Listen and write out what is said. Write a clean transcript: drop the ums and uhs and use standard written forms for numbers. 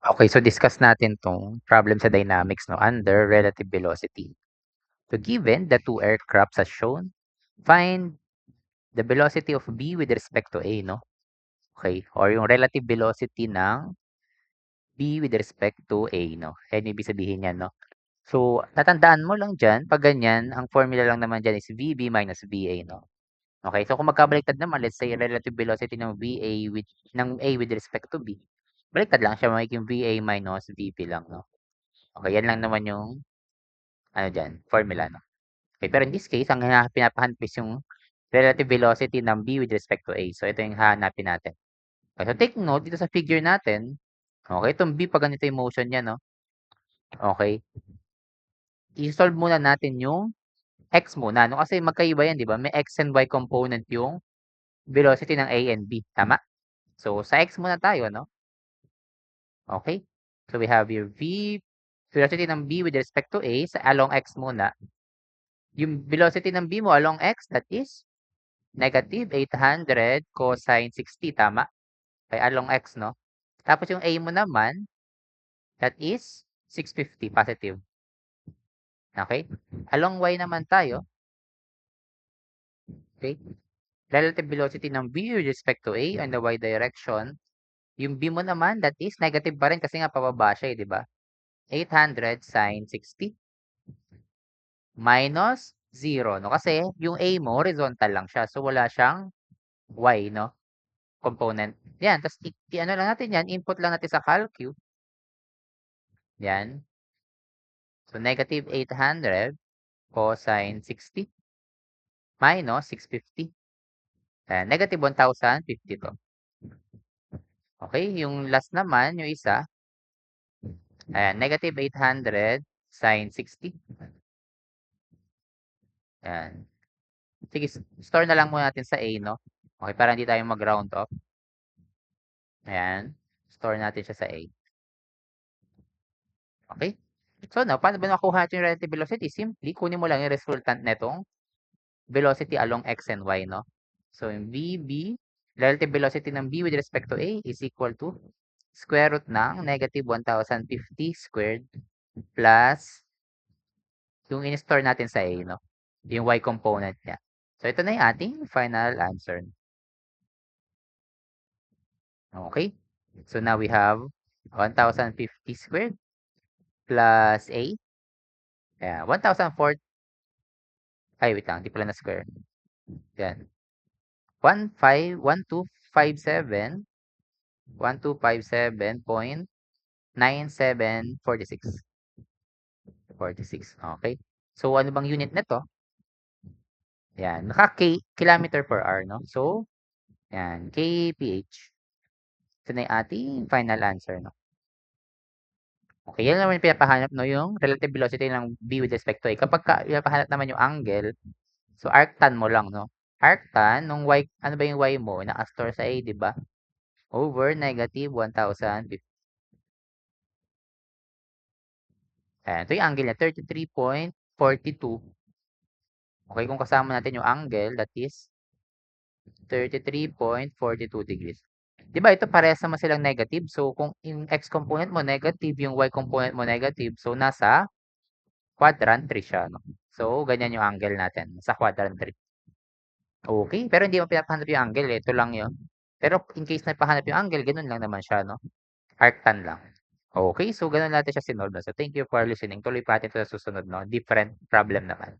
Okay, so discuss natin tong problem sa dynamics no under relative velocity. So given the two aircrafts as shown, find the velocity of B with respect to A, no? Okay, or yung relative velocity ng B with respect to A, no? Yan yung ibig sabihin niyan, no? So, tatandaan mo lang dyan, pag ganyan, ang formula lang naman dyan is VB minus VA, no? Okay, so kung magkabaliktad naman, let's say relative velocity ng A with respect to B, baliktad lang siya, magiging VA minus VP lang, no? Okay, yan lang naman yung ano diyan, formula, no? Okay, pero in this case, ang pinapahanap is yung relative velocity ng B with respect to A. So, ito yung hahanapin natin. Okay, so take note, dito sa figure natin, okay, itong B, pag ganito yung motion niya, no? Okay, i-solve muna natin yung X muna, no? Kasi magkaiba yan, di ba? May X and Y component yung velocity ng A and B. Tama? So, sa X muna tayo, no? Okay? So, we have here V, velocity ng B with respect to A, sa along X muna. Yung velocity ng B mo along X, that is negative 800 cosine 60, tama? Kay along X, no? Tapos yung A mo naman, that is 650, positive. Okay? Along Y naman tayo, okay? Relative velocity ng B with respect to A on the Y direction. Yung B mo naman, that is negative pa rin kasi nga pababa siya, di ba? 800 sine 60 minus 0, no? Kasi yung A mo, horizontal lang siya. So, wala siyang Y, no? Component. Yan. Tapos, ano lang natin yan, input lang natin sa calcu. Yan. So, negative 800 cosine 60 minus 650. Ayan, negative 1,050 to. Okay, yung last naman, yung isa, ayan, negative 800 sine 60. Ayan. Sige, store na lang muna natin sa A, no? Okay, para hindi tayo mag-round off. Ayan. Store natin siya sa A. Okay? So, now, paano ba nakuha natin yung relative velocity? Simply, kunin mo lang yung resultant netong velocity along X and Y, no? So, yung VB, relative velocity ng B with respect to A is equal to square root ng negative 1,050 squared plus yung in-store natin sa A, no? Yung Y component niya. So, ito na yung ating final answer. Okay? So, now we have 1,050 squared plus A. Kaya, 1,004. Ay, wait lang. Di pala na square. Yan. 1,257. 1,257.9746. 46. Okay. So, ano bang unit nito? Yan. Kilometer per hour, no? So, yan. kph. Ito na yung ating final answer, no? Okay, yan naman yung pinapahanap, no? Yung relative velocity ng B with respect to A. Kapag pinapahanap naman yung angle, so arctan mo lang, no? Arctan, nung Y, ano ba yung Y mo? Naka-store sa A, di ba? Over negative 1,050. Ayan, ito yung angle niya, 33.42. Okay, kung kasama natin yung angle, that is 33.42 degrees. Di ba ito parehas naman silang negative? So, kung yung x component mo negative, yung y component mo negative, so nasa quadrant 3 siya, no? So, ganyan yung angle natin, sa quadrant 3. Okay, pero hindi mo pinapahanap yung angle, ito lang yun. Pero in case na pahanap yung angle, ganun lang naman siya, no? Arctan lang. Okay, so ganun natin siya sinolve. So, thank you for listening. Tuloy pa natin ito sa susunod, no? Different problem naman.